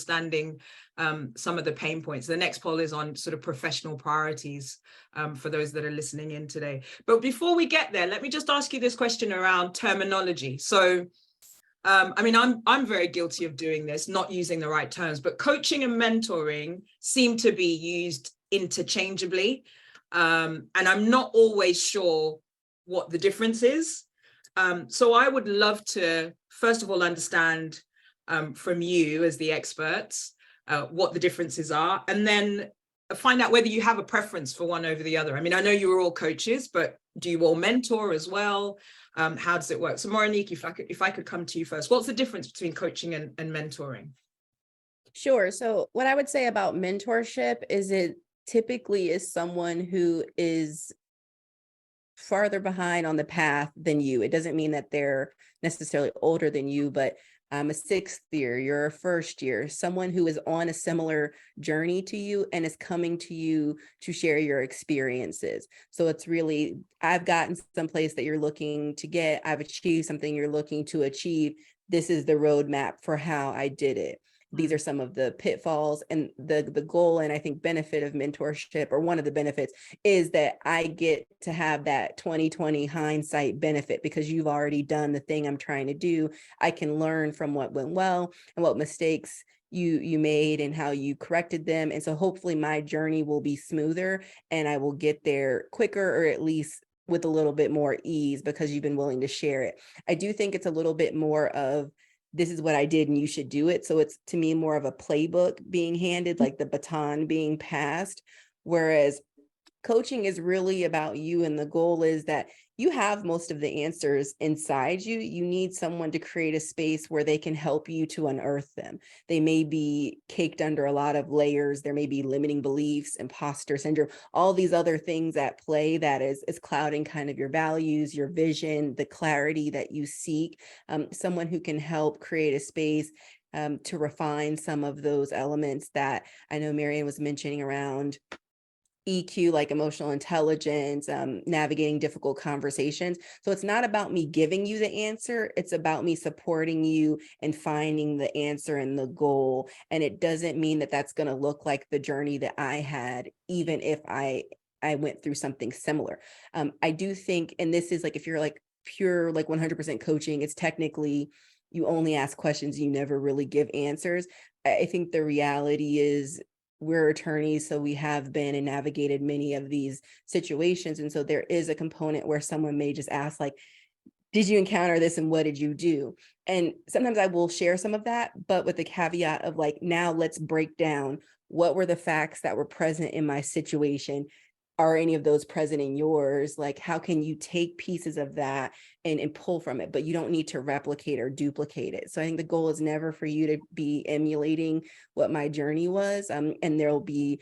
understanding some of the pain points. The next poll is on sort of professional priorities for those that are listening in today. But before we get there, let me just ask you this question around terminology. So, I mean, I'm very guilty of doing this, not using the right terms, but coaching and mentoring seem to be used interchangeably. And I'm not always sure what the difference is. So I would love to, first of all, understand from you as the experts what the differences are, and then find out whether you have a preference for one over the other. I mean, I know you're all coaches, but do you all mentor as well? How does it work? So Morenike, if I could come to you first, what's the difference between coaching and mentoring? Sure. So what I would say about mentorship is it typically is someone who is farther behind on the path than you. It doesn't mean that they're necessarily older than you, but a sixth year, you're a first year, someone who is on a similar journey to you and is coming to you to share your experiences. So it's really, I've gotten someplace that you're looking to get, I've achieved something you're looking to achieve. This is the roadmap for how I did it. These are some of the pitfalls, and the goal and I think benefit of mentorship, or one of the benefits, is that I get to have that 2020 hindsight benefit because you've already done the thing I'm trying to do. I can learn from what went well and what mistakes you made and how you corrected them. And so hopefully my journey will be smoother and I will get there quicker, or at least with a little bit more ease because you've been willing to share it. I do think it's a little bit more of, this is what I did and you should do it. So it's, to me, more of a playbook being handed, like the baton being passed, whereas coaching is really about you. And the goal is that you have most of the answers inside you. You need someone to create a space where they can help you to unearth them. They may be caked under a lot of layers. There may be limiting beliefs, imposter syndrome, all these other things at play that is clouding kind of your values, your vision, the clarity that you seek. Someone who can help create a space to refine some of those elements that I know Mirian was mentioning around EQ, like emotional intelligence, navigating difficult conversations. So it's not about me giving you the answer. It's about me supporting you and finding the answer and the goal. And it doesn't mean that that's going to look like the journey that I had, even if I went through something similar. I do think, and this is like, if you're like pure, like 100% coaching, it's technically, you only ask questions, you never really give answers. I think the reality is, we're attorneys, so we have been and navigated many of these situations. And so there is a component where someone may just ask, like, did you encounter this and what did you do? And sometimes I will share some of that, but with the caveat of like, now let's break down what were the facts that were present in my situation. Are any of those present in yours? Like, how can you take pieces of that and pull from it, but you don't need to replicate or duplicate it. So I think the goal is never for you to be emulating what my journey was. And there'll be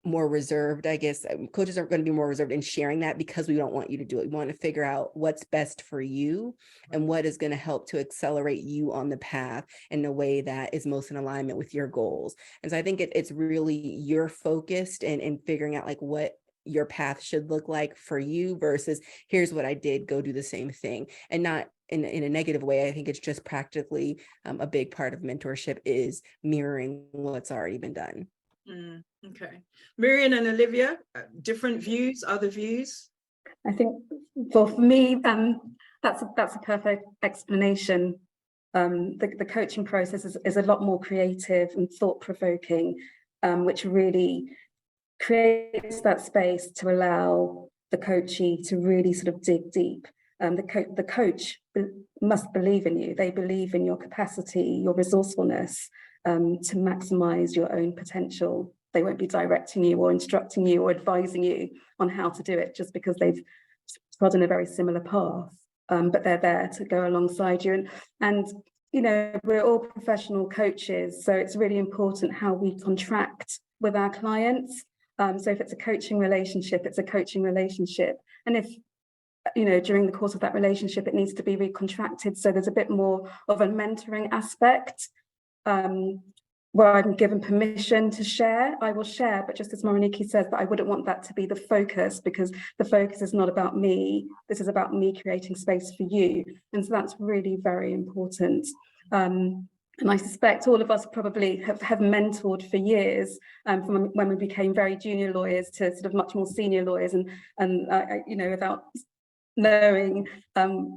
more reserved, I guess. Coaches are going to be more reserved in sharing that because we don't want you to do it. We want to figure out what's best for you and what is going to help to accelerate you on the path in a way that is most in alignment with your goals. And so I think it's really you're focused and figuring out like what your path should look like for you versus here's what I did, go do the same thing. And not in a negative way. I think it's just practically a big part of mentorship is mirroring what's already been done. Okay. Mirian and Olivia, different views, other views? I think for me, that's a perfect explanation. The coaching process is a lot more creative and thought-provoking, which really creates that space to allow the coachee to really sort of dig deep. The coach must believe in you. They believe in your capacity, your resourcefulness to maximize your own potential. They won't be directing you or instructing you or advising you on how to do it just because they've trodden a very similar path. But they're there to go alongside you. And you know, we're all professional coaches, so it's really important how we contract with our clients. So if it's a coaching relationship, it's a coaching relationship. And if, you know, during the course of that relationship, it needs to be recontracted. So there's a bit more of a mentoring aspect where I'm given permission to share, I will share, but just as Morenike says, but I wouldn't want that to be the focus because the focus is not about me. This is about me creating space for you. And so that's really very important. And And I suspect all of us probably have mentored for years, from when we became very junior lawyers to sort of much more senior lawyers, and you know, without knowing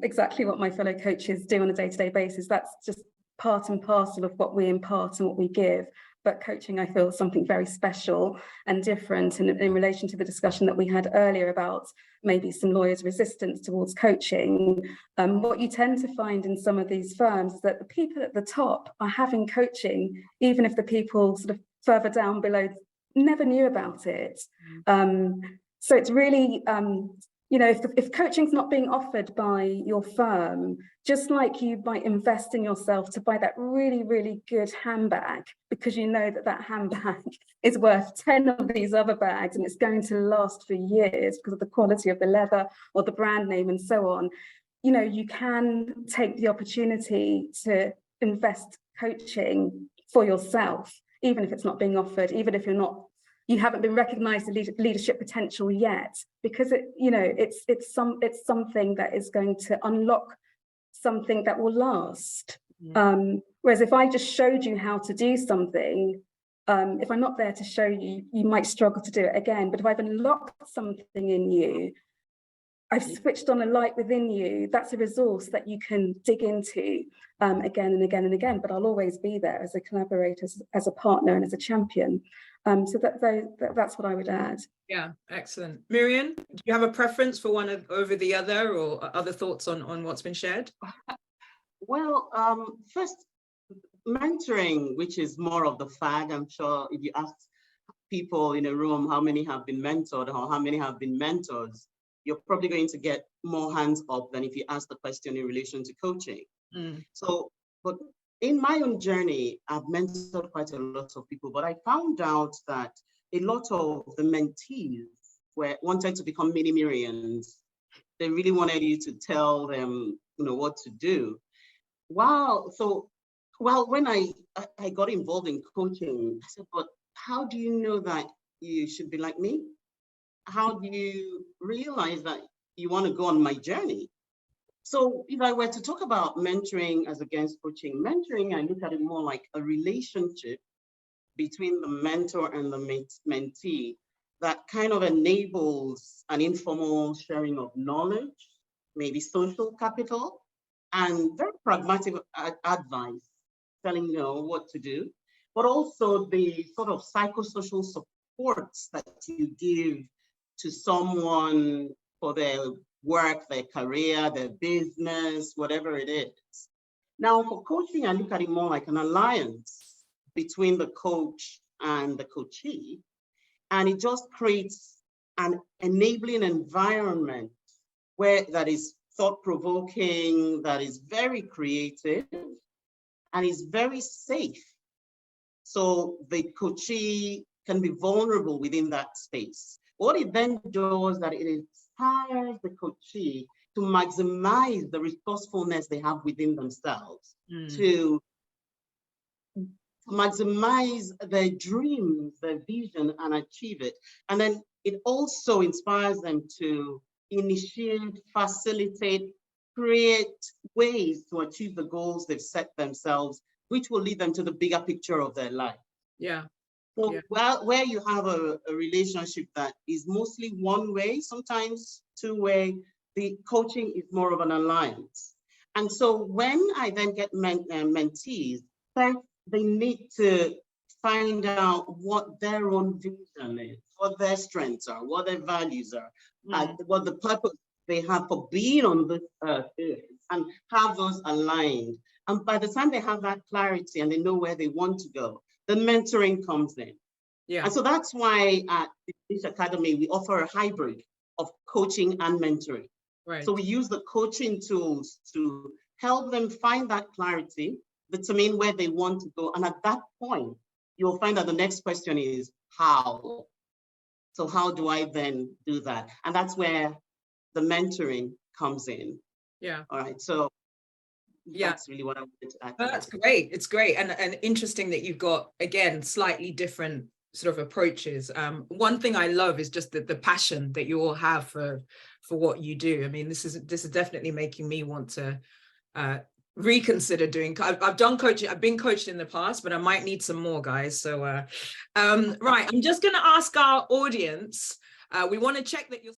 exactly what my fellow coaches do on a day-to-day basis, that's just part and parcel of what we impart and what we give. But coaching, I feel, is something very special and different. And in relation to the discussion that we had earlier about maybe some lawyers' resistance towards coaching, what you tend to find in some of these firms is that the people at the top are having coaching, even if the people sort of further down below never knew about it. So it's really, you know, if coaching's not being offered by your firm, just like you might invest in yourself to buy that really, really good handbag, because you know that that handbag is worth 10 of these other bags and it's going to last for years because of the quality of the leather or the brand name and so on. You know, you can take the opportunity to invest coaching for yourself, even if it's not being offered, even if you haven't been recognized the leadership potential yet, because it's something that is going to unlock something that will last. Whereas if I just showed you how to do something, if I'm not there to show you, you might struggle to do it again. But if I've unlocked something in you, I've switched on a light within you, that's a resource that you can dig into again and again and again. But I'll always be there as a collaborator, as a partner, and as a champion. So that's what I would add. Yeah, excellent. Mirian, do you have a preference for one over the other, or other thoughts on what's been shared? Well, first, mentoring, which is more of the fag. I'm sure if you ask people in a room how many have been mentored or how many have been mentors, you're probably going to get more hands up than if you ask the question in relation to coaching. So, but in my own journey, I've mentored quite a lot of people, but I found out that a lot of the mentees wanted to become mini Mirians. They really wanted you to tell them, what to do. When I got involved in coaching, I said, but how do you know that you should be like me? How do you realize that you want to go on my journey? So if I were to talk about mentoring as against coaching, mentoring, I look at it more like a relationship between the mentor and the mentee that kind of enables an informal sharing of knowledge, maybe social capital, and very pragmatic advice, telling what to do, but also the sort of psychosocial supports that you give to someone for their work, their career, their business, whatever it is. Now, for coaching, I look at it more like an alliance between the coach and the coachee, and it just creates an enabling environment that is thought-provoking, that is very creative, and is very safe. So the coachee can be vulnerable within that space. What it then does that it inspires the coachee to maximize the resourcefulness they have within themselves, to maximize their dreams, their vision, and achieve it. And then it also inspires them to initiate, facilitate, create ways to achieve the goals they've set themselves, which will lead them to the bigger picture of their life. Yeah. So where you have a relationship that is mostly one way, sometimes two way, the coaching is more of an alliance. And so when I then get mentees, they need to find out what their own vision is, what their strengths are, what their values are, what the purpose they have for being on this earth is, and have those aligned. And by the time they have that clarity and they know where they want to go, the mentoring comes in. Yeah. And so that's why at this academy, we offer a hybrid of coaching and mentoring. Right. So we use the coaching tools to help them find that clarity, determine where they want to go. And at that point, you'll find that the next question is how? So how do I then do that? And that's where the mentoring comes in. Yeah. All right. So that's really what I wanted to add. That's great. It's great. And interesting that you've got, again, slightly different sort of approaches. One thing I love is just the passion that you all have for what you do. I mean, this is definitely making me want to reconsider doing. I've done coaching. I've been coached in the past, but I might need some more, guys. So, right, I'm just going to ask our audience. We want to check that you're.